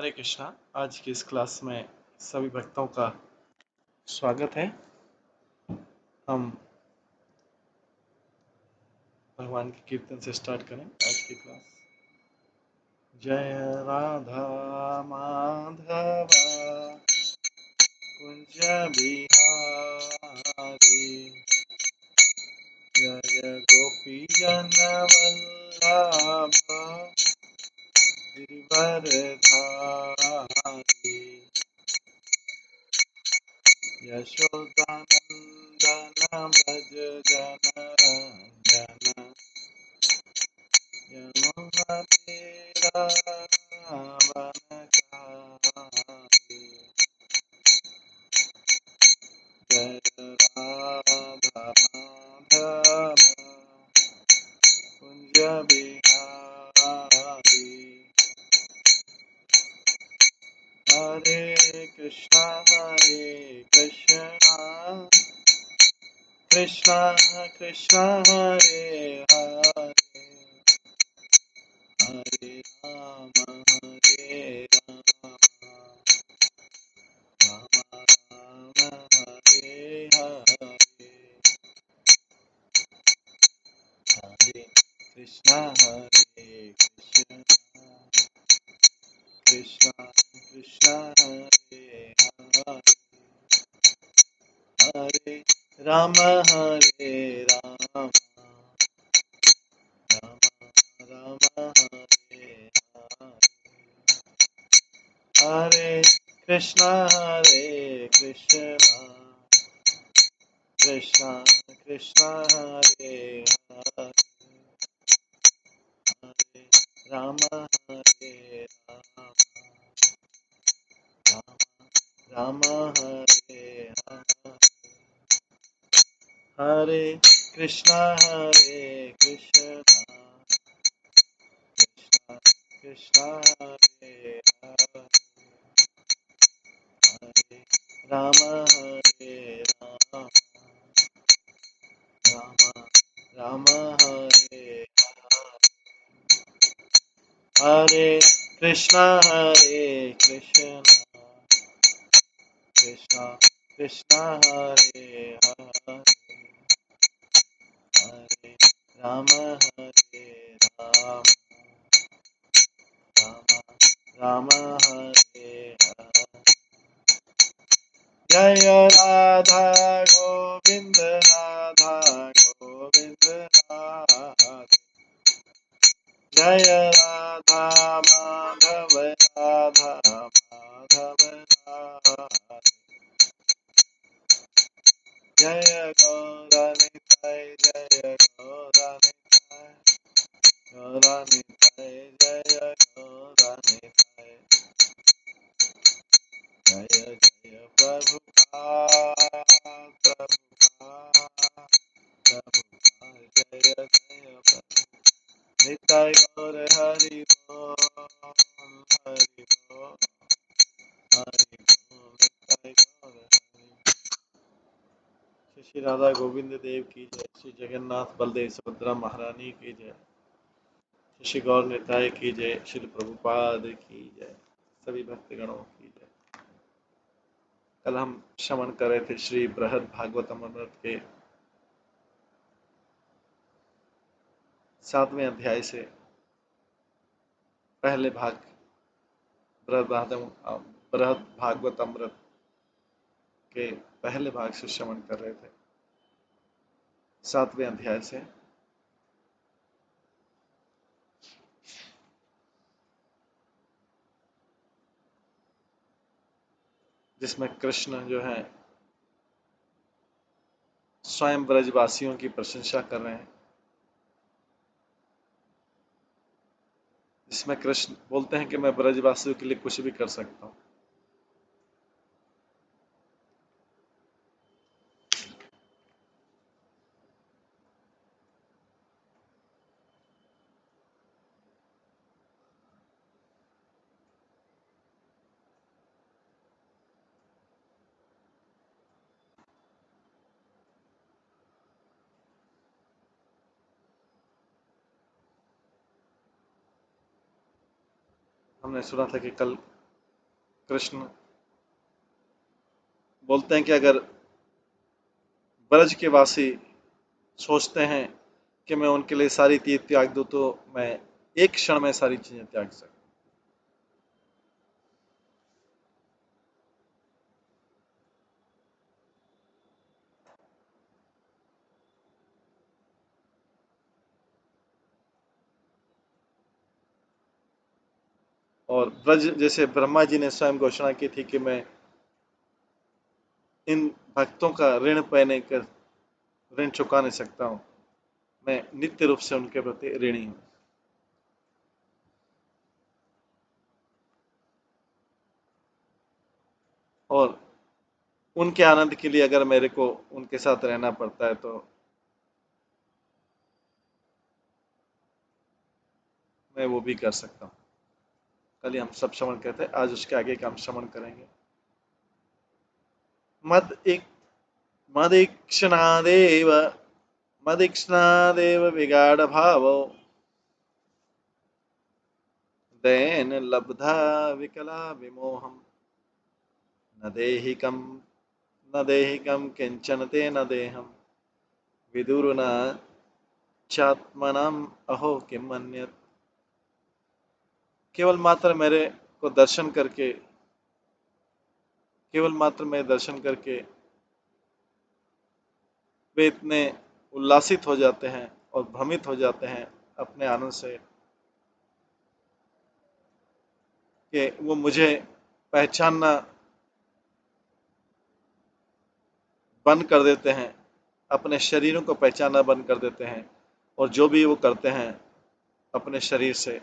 हरे कृष्णा। आज की इस क्लास में सभी भक्तों का स्वागत है। हम भगवान के कीर्तन से स्टार्ट करें आज की क्लास। जय राधा माधव कुंज बिहारी, जय गोपी जन वल्लभ गिरिवरधारी, यशोदानंदन व्रज जनरंजन, यमुना तीरावनचारी। जय राधा माधव कुंज बिहारी, हरे कृष्णा कृष्णा कृष्णा हरे हरे, हरे राम राम राम हरे हरे, हरे कृष्णा कृष्णा कृष्णा हरे हरे, हरे राम राम राम हरे हरे, हरे कृष्णा कृष्णा कृष्णा हरे हरे, हरे राम राम राम हरे हरे, हरे कृष्णा कृष्णा कृष्णा हरे हरे, हरे राम राम राम हरे हरे, हरे कृष्णा कृष्णा कृष्णा हरे हरे, हरे राम राम राम हरे हरे। जय राधा गोविंद राधा गोविंद राधे, जय राधा माधव राधा माधव राधे, जय गौरनिताय जय गौरनिताय, गौरनिताय जय गौरनिताय, जय जय प्रभुपाद प्रभुपाद प्रभुपाद, जय जय प्रभु निताय गौर हरि बोल हरि बोल हरि बोल, निताय गौर हरि। श्री राधा गोविंद देव की जय, श्री जगन्नाथ बलदेव सुभद्रा महारानी की जय, श्री गौर निताय की जय, श्री प्रभुपाद की जय, सभी भक्तगणों की जय। कल हम श्रवण कर रहे थे श्री बृहद भागवतम अमृत के 7वें अध्याय से पहले भाग बृहद भागवत अमृत के पहले भाग से श्रवण कर रहे थे, 7वें अध्याय से। जिसमें कृष्ण जो है स्वयं ब्रजवासियों की प्रशंसा कर रहे हैं, जिसमें कृष्ण बोलते हैं कि मैं ब्रजवासियों के लिए कुछ भी कर सकता हूँ। हमने सुना था कि कल कृष्ण बोलते हैं कि अगर ब्रज के वासी सोचते हैं कि मैं उनके लिए सारी चीज त्याग दूं तो मैं एक क्षण में सारी चीजें त्याग सकता। और ब्रज जैसे ब्रह्मा जी ने स्वयं घोषणा की थी कि मैं इन भक्तों का ऋण पैने कर ऋण चुका नहीं सकता हूँ, मैं नित्य रूप से उनके प्रति ऋणी हूँ। और उनके आनंद के लिए अगर मेरे को उनके साथ रहना पड़ता है तो मैं वो भी कर सकता हूँ। कल ही हम सब श्रवण कहते हैं, आज उसके आगे का हम श्रवण करेंगे। मद एक मदीक्षणादेव मदीक्षणादेव विगाढ़ भाव दैन लब्धा विकला विमोहम न देहिकम न देहिकम किंचन ते न देहम विदुरुना चात्मनम अहो किम अन्यत्। केवल मात्र मेरे को दर्शन करके केवल मात्र मेरे दर्शन करके वे इतने उल्लासित हो जाते हैं और भ्रमित हो जाते हैं अपने आनंद से कि वो मुझे पहचानना बंद कर देते हैं, अपने शरीरों को पहचानना बंद कर देते हैं और जो भी वो करते हैं अपने शरीर से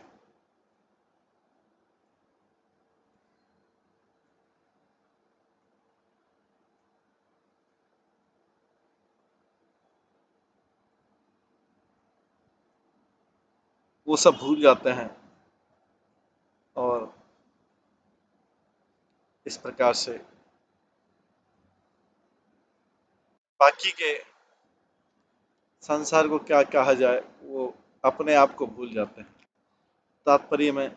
वो सब भूल जाते हैं। और इस प्रकार से बाकी के संसार को क्या कहा जाए वो अपने आप को भूल जाते हैं। तात्पर्य में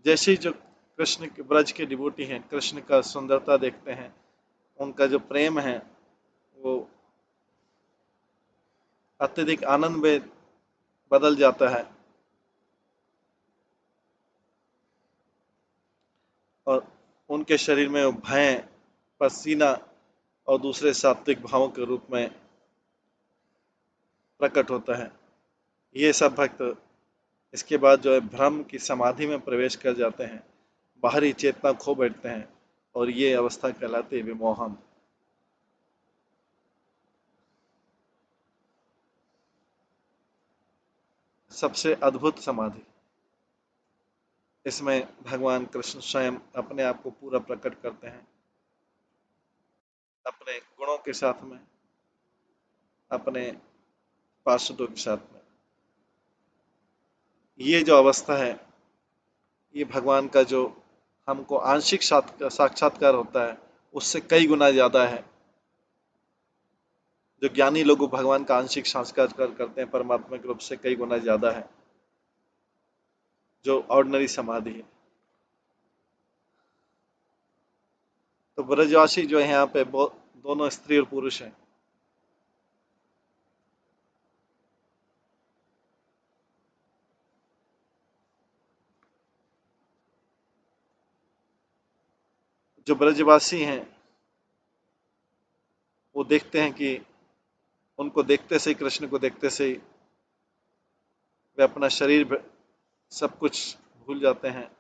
जैसे ही जो कृष्ण के ब्रज के डिवोटी हैं कृष्ण का सुंदरता देखते हैं, उनका जो प्रेम है वो अत्यधिक आनंद में बदल जाता है और उनके शरीर में वो भय, पसीना और दूसरे सात्विक भावों के रूप में प्रकट होता है। ये सब भक्त इसके बाद जो है भ्रम की समाधि में प्रवेश कर जाते हैं, बाहरी चेतना खो बैठते हैं और ये अवस्था कहलाती है विमोहन। सबसे अद्भुत समाधि। इसमें भगवान कृष्ण स्वयं अपने आप को पूरा प्रकट करते हैं, अपने गुणों के साथ में, अपने पार्षदों के साथ में। ये जो अवस्था है ये भगवान का जो हमको आंशिक साक्षात्कार होता है उससे कई गुना ज्यादा है। जो ज्ञानी लोग भगवान का आंशिक साक्षात्कार करते हैं परमात्मा के रूप से कई गुना ज्यादा है जो ऑर्डिनरी समाधि है। तो ब्रजवासी जो है यहाँ पे दोनों स्त्री और पुरुष हैं। जो ब्रजवासी हैं वो देखते हैं कि उनको देखते से ही, कृष्ण को देखते से ही वे अपना शरीर सब कुछ भूल जाते हैं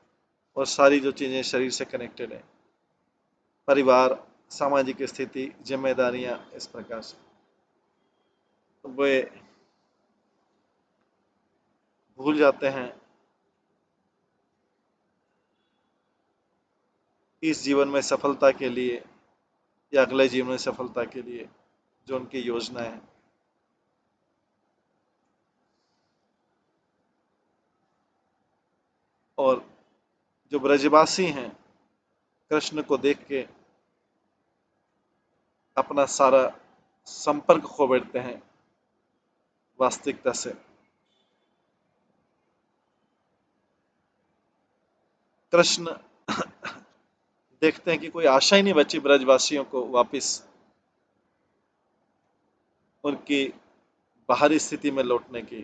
और सारी जो चीजें शरीर से कनेक्टेड है, परिवार, सामाजिक स्थिति, जिम्मेदारियां, इस प्रकार से तो वे भूल जाते हैं इस जीवन में सफलता के लिए या अगले जीवन में सफलता के लिए जो उनकी योजना है। और जो ब्रजवासी हैं कृष्ण को देख के अपना सारा संपर्क खो बैठते हैं वास्तविकता से। कृष्ण देखते हैं कि कोई आशा ही नहीं बची ब्रजवासियों को वापस उनकी बाहरी स्थिति में लौटने की।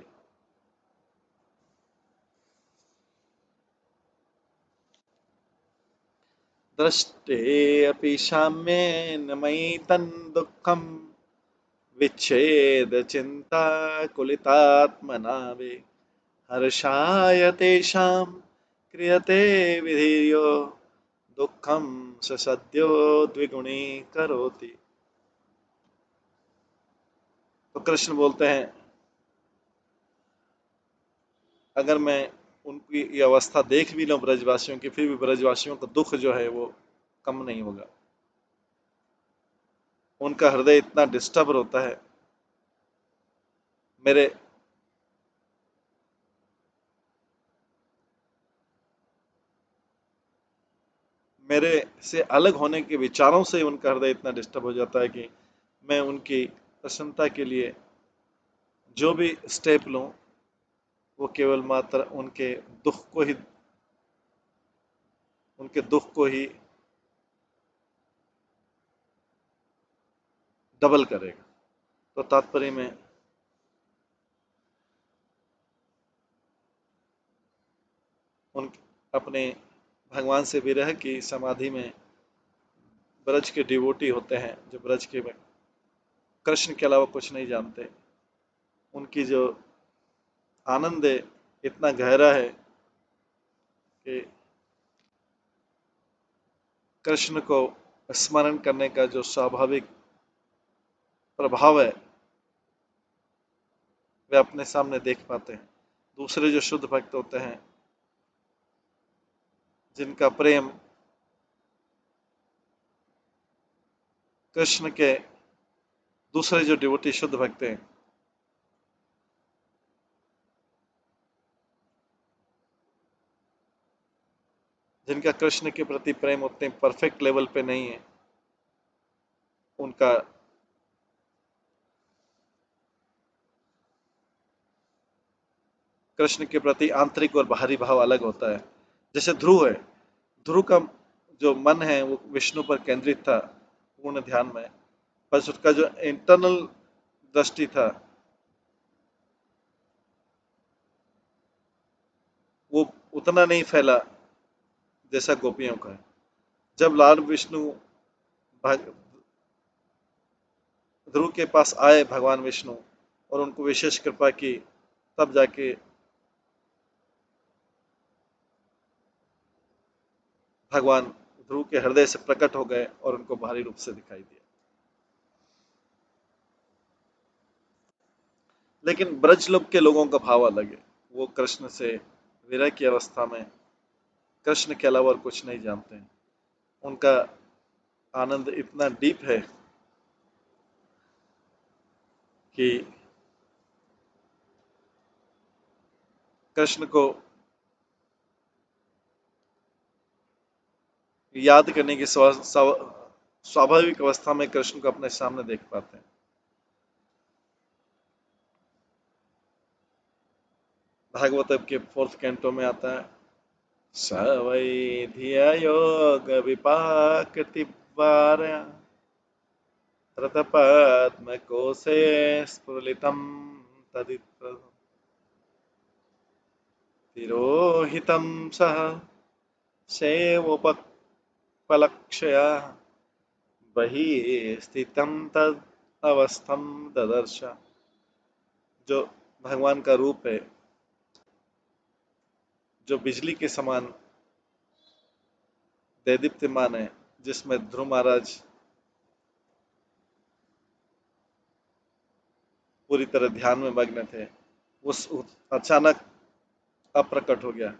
दृष्टे अपि साम्येन मयि तन् दुःखं विच्छेद चिंता कुलितात्मना वे हर्षाय तेषां क्रियते विधीयो दुःखं स सद्यो द्विगुणी करोति। तो कृष्ण बोलते हैं, अगर मैं उनकी ये अवस्था देख भी लूं ब्रजवासियों की, फिर भी ब्रजवासियों का दुख जो है वो कम नहीं होगा। उनका हृदय इतना डिस्टर्ब होता है। मेरे मेरे से अलग होने के विचारों से उनका हृदय इतना डिस्टर्ब हो जाता है कि मैं उनकी प्रसन्नता के लिए जो भी स्टेप लूं वो केवल मात्र उनके दुख को ही डबल करेगा। तो तात्पर्य में उन अपने भगवान से विरह की समाधि में ब्रज के डिवोटी होते हैं, जो ब्रज के कृष्ण के अलावा कुछ नहीं जानते, उनकी जो आनंद है इतना गहरा है कि कृष्ण को स्मरण करने का जो स्वाभाविक प्रभाव है वे अपने सामने देख पाते हैं। दूसरे जो शुद्ध भक्त होते हैं, जिनका प्रेम कृष्ण के, दूसरे जो डिवोटी शुद्ध भक्त हैं, जिनका कृष्ण के प्रति प्रेम उतने परफेक्ट लेवल पे नहीं है, उनका कृष्ण के प्रति आंतरिक और बाहरी भाव अलग होता है। जैसे ध्रुव है, ध्रुव का जो मन है वो विष्णु पर केंद्रित था पूर्ण ध्यान में, बस उसका जो इंटरनल दृष्टि था वो उतना नहीं फैला जैसा गोपियों का है। जब लाल विष्णु ध्रुव के पास आए भगवान विष्णु और उनको विशेष कृपा की, तब जाके भगवान ध्रुव के हृदय से प्रकट हो गए और उनको बाहरी रूप से दिखाई दिया। लेकिन ब्रजलोक के लोगों का भाव अलग है। वो कृष्ण से विरह की अवस्था में कृष्ण के अलावा और कुछ नहीं जानते हैं। उनका आनंद इतना डीप है कि कृष्ण को याद करने की स्वाभाविक अवस्था में कृष्ण को अपने सामने देख पाते हैं। भागवत के 4th कैंटो में आता है, स वै धिया योग विपाक रतपद्मकोशे स्फुलितं तिरोहितं सः सेवोपलक्ष्य बहिः स्थितं तद् अवस्थं ददर्श। जो भगवान का रूप है, जो बिजली के समान दैदीप्यमान है, जिसमें ध्रुव महाराज पूरी तरह ध्यान में मग्न थे, उस अचानक अप्रकट हो गया।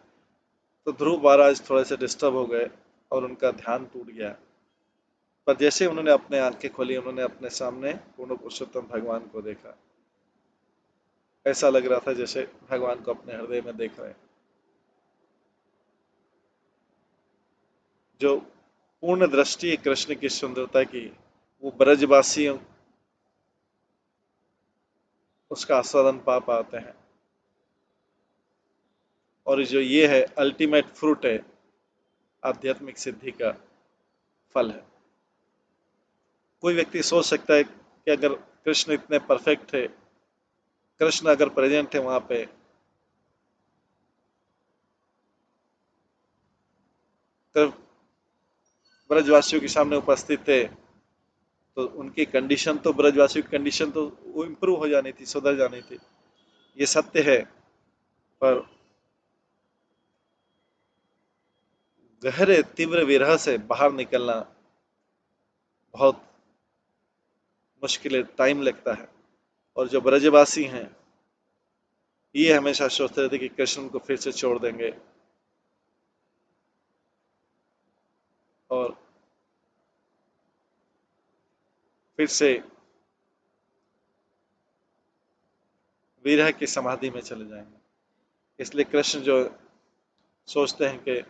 तो ध्रुव महाराज थोड़े से डिस्टर्ब हो गए और उनका ध्यान टूट गया। पर जैसे उन्होंने अपने आंखें खोली, उन्होंने अपने सामने पूर्ण पुरुषोत्तम भगवान को देखा। ऐसा लग रहा था जैसे भगवान को अपने हृदय में देख रहे हैं। जो पूर्ण दृष्टि कृष्ण की सुंदरता की, वो ब्रजवासियों उसका आस्वादन पा पाते हैं। और जो ये है अल्टीमेट फ्रूट है आध्यात्मिक सिद्धि का, फल है। कोई व्यक्ति सोच सकता है कि अगर कृष्ण इतने परफेक्ट थे, कृष्ण अगर प्रेजेंट थे वहां पे, तो ब्रजवासियों के सामने उपस्थित थे, तो उनकी कंडीशन तो ब्रजवासियों की कंडीशन तो वो इम्प्रूव हो जानी थी, सुधर जानी थी। ये सत्य है, पर गहरे तीव्र विरह से बाहर निकलना बहुत मुश्किल है, टाइम लगता है। और जो ब्रजवासी हैं, ये हमेशा सोचते रहते कि कृष्ण को फिर से छोड़ देंगे, और फिर से विरह की समाधि में चले जाएंगे। इसलिए कृष्ण जो सोचते हैं कि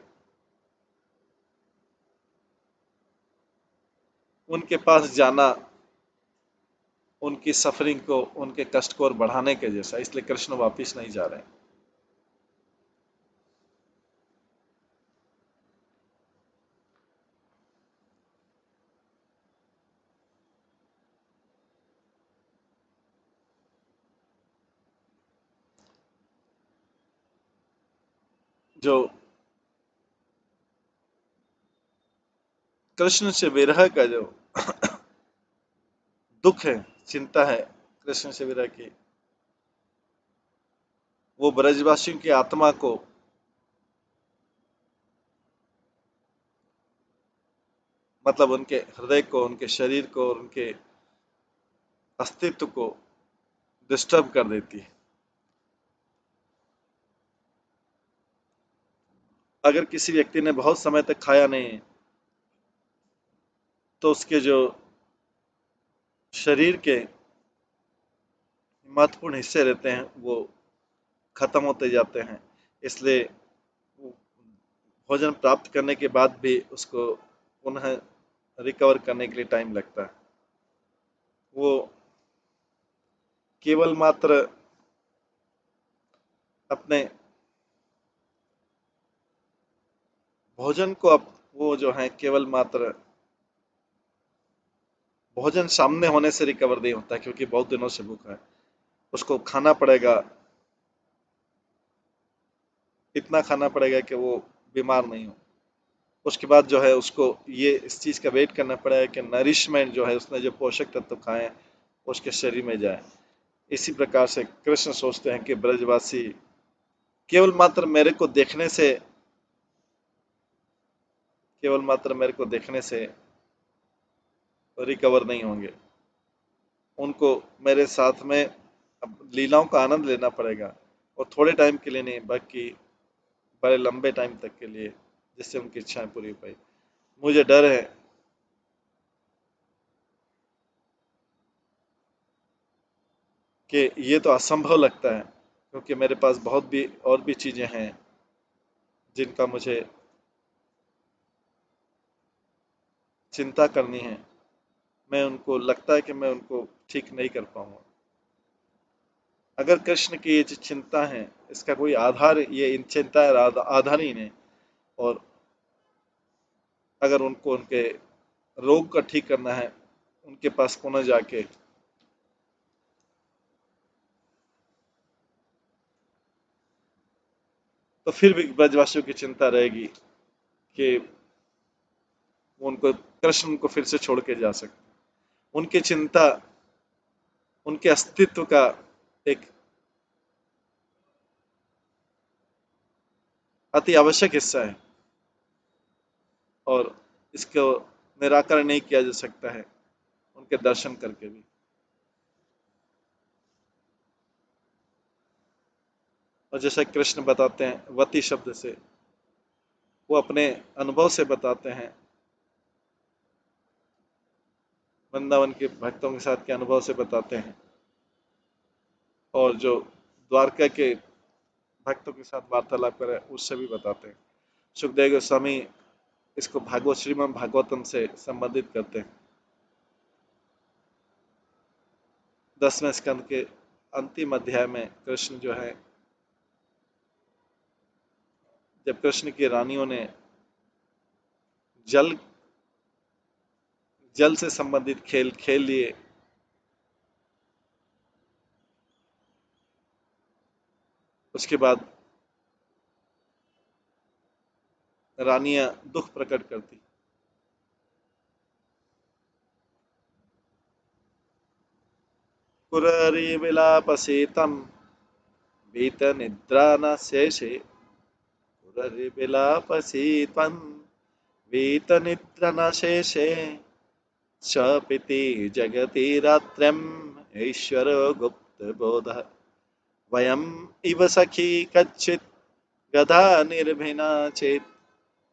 उनके पास जाना उनकी सफरिंग को, उनके कष्ट को और बढ़ाने के जैसा, इसलिए कृष्ण वापिस नहीं जा रहे हैं। जो कृष्ण से विरह का जो दुख है, चिंता है कृष्ण से विरह की, वो ब्रजवासियों की आत्मा को, मतलब उनके हृदय को, उनके शरीर को, उनके अस्तित्व को डिस्टर्ब कर देती है। अगर किसी व्यक्ति ने बहुत समय तक खाया नहीं, तो उसके जो शरीर के महत्वपूर्ण हिस्से रहते हैं वो खत्म होते जाते हैं। इसलिए भोजन प्राप्त करने के बाद भी उसको पुनः रिकवर करने के लिए टाइम लगता है। वो केवल मात्र अपने भोजन को, अब वो जो है केवल मात्र भोजन सामने होने से रिकवर नहीं होता, क्योंकि बहुत दिनों से भूखा है। उसको खाना पड़ेगा, इतना खाना पड़ेगा कि वो बीमार नहीं हो। उसके बाद जो है उसको ये इस चीज़ का वेट करना पड़ेगा कि नरिशमेंट जो है, उसने जो पोषक तत्व खाए उसके शरीर में जाए। इसी प्रकार से कृष्ण सोचते हैं कि ब्रजवासी केवल मात्र मेरे को देखने से, केवल मात्र मेरे को देखने से रिकवर नहीं होंगे। उनको मेरे साथ में अब लीलाओं का आनंद लेना पड़ेगा, और थोड़े टाइम के लिए नहीं, बल्कि बड़े लंबे टाइम तक के लिए, जिससे उनकी इच्छाएं पूरी हो पाई। मुझे डर है कि ये तो असंभव लगता है, क्योंकि मेरे पास बहुत भी और भी चीज़ें हैं जिनका मुझे चिंता करनी है। मैं उनको, लगता है कि मैं उनको ठीक नहीं कर पाऊंगा। अगर कृष्ण की ये जो चिंता है, इसका कोई आधार, ये इन चिंता आधार ही नहीं, और अगर उनको उनके रोग का ठीक करना है उनके पास पुनः जाके, तो फिर भी ब्रजवासियों की चिंता रहेगी कि उनको, कृष्ण को फिर से छोड़ के जा सकते। उनकी चिंता उनके अस्तित्व का एक अति आवश्यक हिस्सा है, और इसको निराकरण नहीं किया जा सकता है उनके दर्शन करके भी। और जैसे कृष्ण बताते हैं वती शब्द से, वो अपने अनुभव से बताते हैं, वृंदावन के भक्तों के साथ के अनुभव से बताते हैं, और जो द्वारका के भक्तों के साथ वार्तालाप करें उससे भी बताते हैं। सुखदेव गोस्वामी इसको भागवत, श्रीमद् भागवतम से संबंधित करते हैं। 10वें स्कंद के अंतिम अध्याय में कृष्ण जो है, जब कृष्ण की रानियों ने जल जल से संबंधित खेल खेल लिए। उसके बाद रानियां दुख प्रकट करती। कुररी विलापसेतम वीत निद्रा न शेषे। कुररी विलापसेतम वीत निद्रा न शेषे। शपिति जगति रात्रम् ईश्वरो गुप्त बोध। वयम् इव सखी कच्चित् गधा निर्भिना चेत्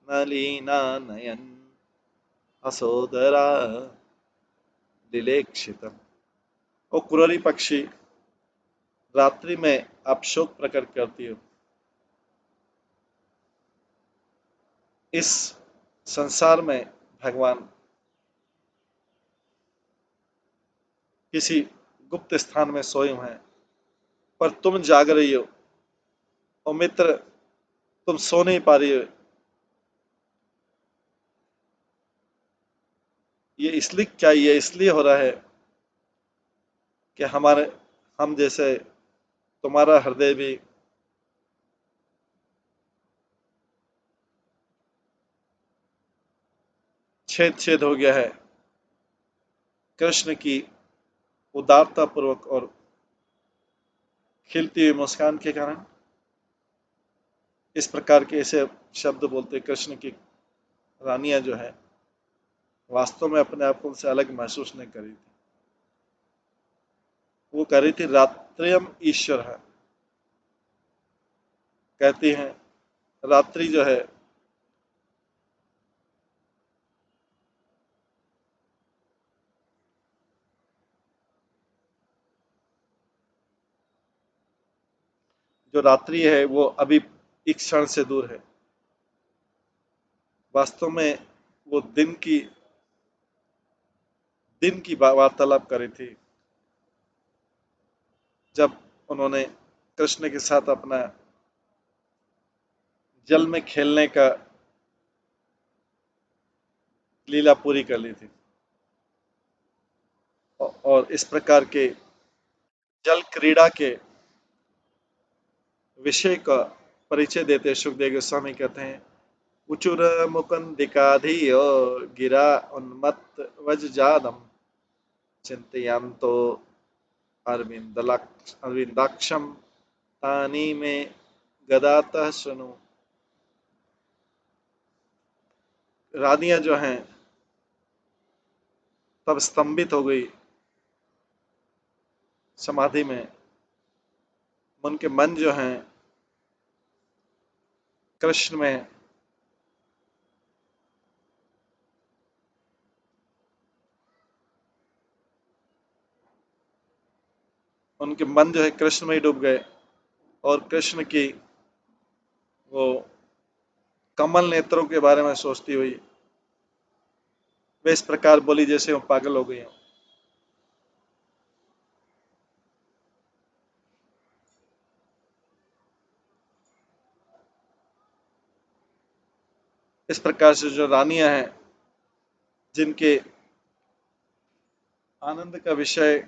नलीना नयन असोदरा दिलेक्षितम्। ओ कुररी पक्षी, रात्रि में आप शोक प्रकट करती हो। इस संसार में भगवान किसी गुप्त स्थान में सोए हुए हैं, पर तुम जाग रही हो। ओ मित्र, तुम सो नहीं पा रही हो। ये इसलिए हो रहा है कि हम जैसे तुम्हारा हृदय भी छेद छेद हो गया है कृष्ण की उदारता पूर्वक और खिलती हुई मुस्कान के कारण। इस प्रकार के ऐसे शब्द बोलते कृष्ण की रानियां जो है, वास्तव में अपने आप को उनसे अलग महसूस नहीं कर रही थी। वो कह रही थी रात्रियम ईश्वर है। कहती हैं रात्रि जो है जो रात्रि है वो अभी एक क्षण से दूर है। वास्तव में वो दिन की वार्तालाप कर रही थी, जब उन्होंने कृष्ण के साथ अपना जल में खेलने का लीला पूरी कर ली थी। और इस प्रकार के जल क्रीड़ा के विषय का परिचय देते सुखदेव गोस्वामी कहते हैं उचुर मुकुंदिकाधियो गिरा उन्मत्त वज्रजादम चिंतयन्तो अरविंदाक्षम तानी में गदातः सुनो। रानियां जो हैं तब स्तंभित हो गई समाधि में। उनके मन जो हैं कृष्ण में उनके मन जो है कृष्ण में ही डूब गए और कृष्ण की वो कमल नेत्रों के बारे में सोचती हुई वे इस प्रकार बोली जैसे वो पागल हो गई हो। इस प्रकार से जो रानियां हैं जिनके आनंद का विषय,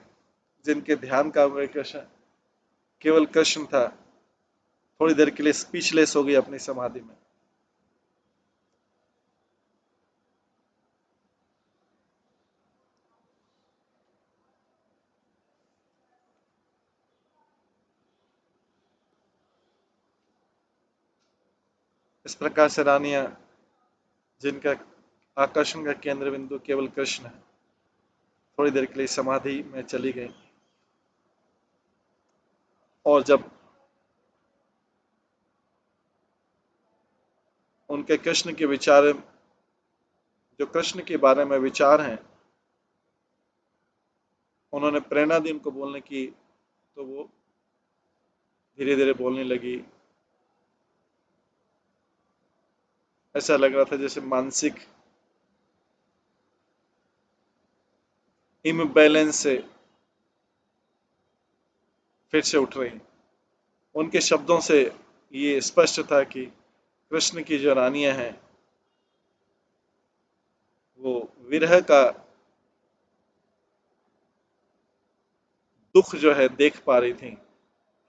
जिनके ध्यान का कृष्ण केवल कृष्ण था, थोड़ी देर के लिए स्पीचलेस हो गई अपनी समाधि में। इस प्रकार से रानियां जिनका आकर्षण का केंद्र बिंदु केवल कृष्ण है, थोड़ी देर के लिए समाधि में चली गई। और जब उनके कृष्ण के विचार, जो कृष्ण के बारे में विचार हैं, उन्होंने प्रेरणा दी उनको बोलने की, तो वो धीरे धीरे बोलने लगी। ऐसा लग रहा था जैसे मानसिक इम्बैलेंस से फिर से उठ रही। उनके शब्दों से ये स्पष्ट था कि कृष्ण की जो रानियां हैं वो विरह का दुख जो है देख पा रही थी,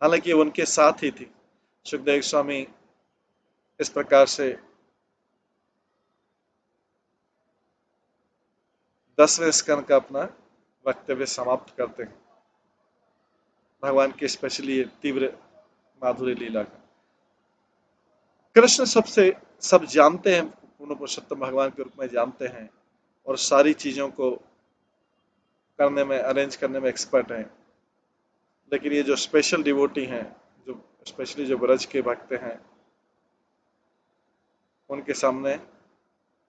हालांकि वो उनके साथ ही थी। सुखदेव स्वामी इस प्रकार से 10वें स्कंद का अपना वक्तव्य समाप्त करते हैं, भगवान की स्पेशली तीव्र माधुरी लीला का। कृष्ण सब जानते हैं, पूर्ण पुरुषोत्तम भगवान के रूप में जानते हैं और सारी चीजों को करने में, अरेंज करने में एक्सपर्ट हैं। लेकिन ये जो स्पेशल डिवोटी हैं, जो स्पेशली जो ब्रज के भक्त हैं, उनके सामने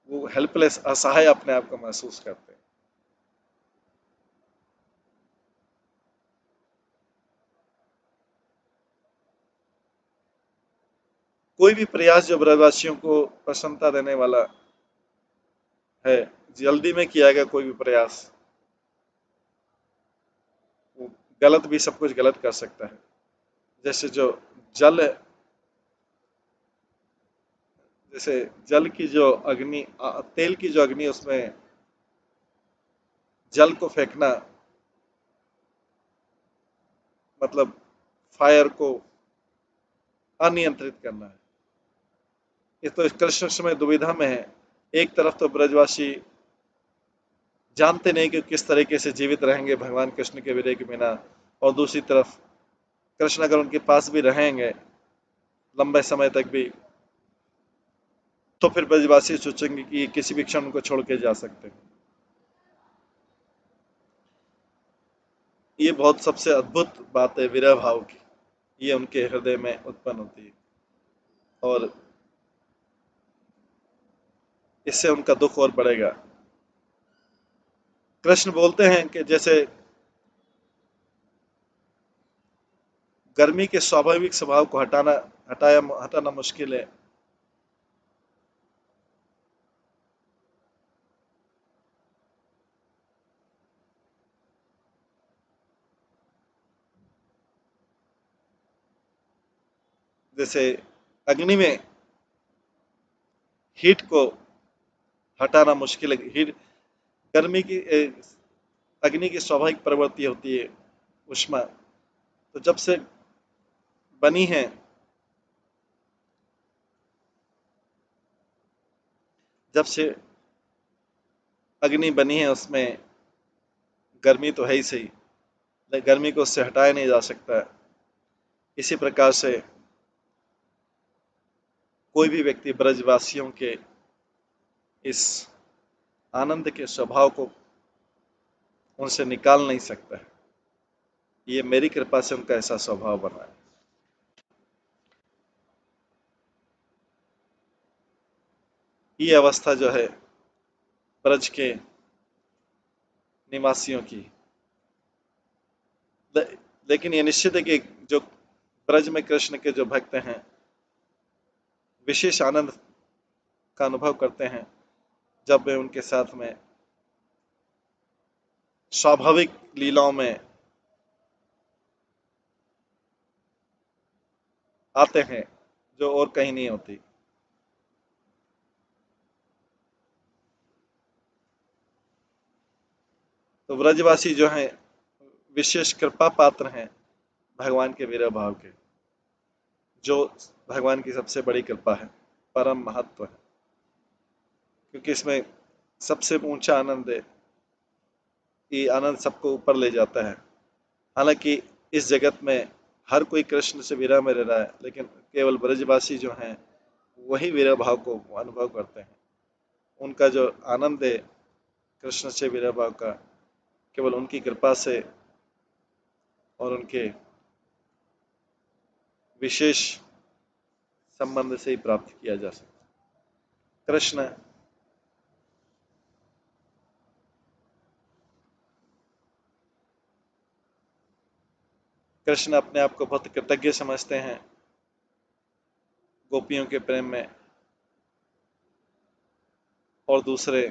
वो हेल्पलेस, असहाय अपने आप को महसूस करते हैं। कोई भी प्रयास जो ब्रजवासियों को प्रसन्नता देने वाला है, जल्दी में किया गया कोई भी प्रयास, वो गलत भी सब कुछ गलत कर सकता है। जैसे जो जल, जैसे जल की जो अग्नि, तेल की जो अग्नि, उसमें जल को फेंकना मतलब फायर को अनियंत्रित करना है। ये तो कृष्ण समय दुविधा में है। एक तरफ तो ब्रजवासी जानते नहीं कि किस तरीके से जीवित रहेंगे भगवान कृष्ण के विरह के बिना, और दूसरी तरफ कृष्ण अगर उनके पास भी रहेंगे लंबे समय तक भी, तो फिर ब्रजवासी सोचेंगे कि किसी भी क्षण उनको छोड़ के जा सकते हैं। ये बहुत सबसे अद्भुत बात है विरह भाव की, ये उनके हृदय में उत्पन्न होती है और इससे उनका दुख और बढ़ेगा। कृष्ण बोलते हैं कि जैसे गर्मी के स्वाभाविक स्वभाव को हटाना मुश्किल है, जैसे अग्नि में हीट को हटाना मुश्किल है। हीट, गर्मी की अग्नि की स्वाभाविक प्रवृत्ति होती है उष्मा, तो जब से बनी है, जब से अग्नि बनी है उसमें गर्मी तो है ही सही, लेकिन गर्मी को उससे हटाया नहीं जा सकता। इसी प्रकार से कोई भी व्यक्ति ब्रजवासियों के इस आनंद के स्वभाव को उनसे निकाल नहीं सकता है। ये मेरी कृपा से उनका ऐसा स्वभाव बना है। ये अवस्था जो है ब्रज के निवासियों की, लेकिन ये निश्चित है कि जो ब्रज में कृष्ण के जो भक्त हैं विशेष आनंद का अनुभव करते हैं जब वे उनके साथ में स्वाभाविक लीलाओं में आते हैं, जो और कहीं नहीं होती। तो ब्रजवासी जो हैं विशेष कृपा पात्र हैं भगवान के विरह भाव के, जो भगवान की सबसे बड़ी कृपा है, परम महत्व है, क्योंकि इसमें सबसे ऊंचा आनंद है। ये आनंद सबको ऊपर ले जाता है। हालांकि इस जगत में हर कोई कृष्ण से विरह में रह रहा है, लेकिन केवल ब्रजवासी जो हैं वही विरह भाव को अनुभव करते हैं। उनका जो आनंद है कृष्ण से विरह भाव का, केवल उनकी कृपा से और उनके विशेष संबंध से ही प्राप्त किया जा सकता है। कृष्ण अपने आप को बहुत कृतज्ञ समझते हैं गोपियों के प्रेम में और दूसरे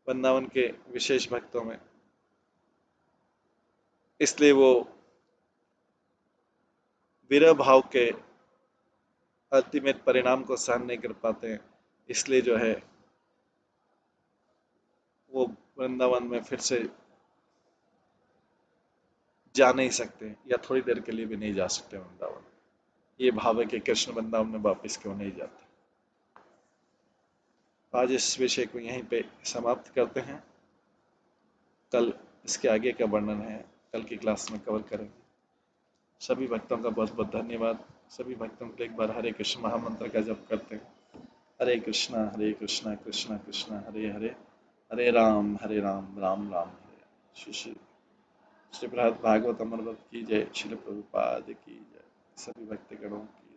वृंदावन के विशेष भक्तों में, इसलिए वो विरह भाव के अल्टीमेट परिणाम को सहन नहीं कर पाते हैं। इसलिए जो है वो वृंदावन में फिर से जा नहीं सकते या थोड़ी देर के लिए भी नहीं जा सकते वृंदावन। ये भाव है कि कृष्ण वृंदावन में वापस क्यों नहीं जाते। आज इस विषय को यहीं पे समाप्त करते हैं। कल इसके आगे का वर्णन है, कल की क्लास में कवर करेंगे। सभी भक्तों का बहुत बहुत धन्यवाद। सभी भक्तों को एक बार हरे कृष्ण महामंत्र का जप करते हैं। हरे कृष्णा कृष्णा कृष्णा हरे हरे, हरे राम राम राम हरे। श्री श्री श्री प्रहलाद भागवत अमरवत की जय। श्रील प्रभुपाद की जय। सभी भक्तगणों की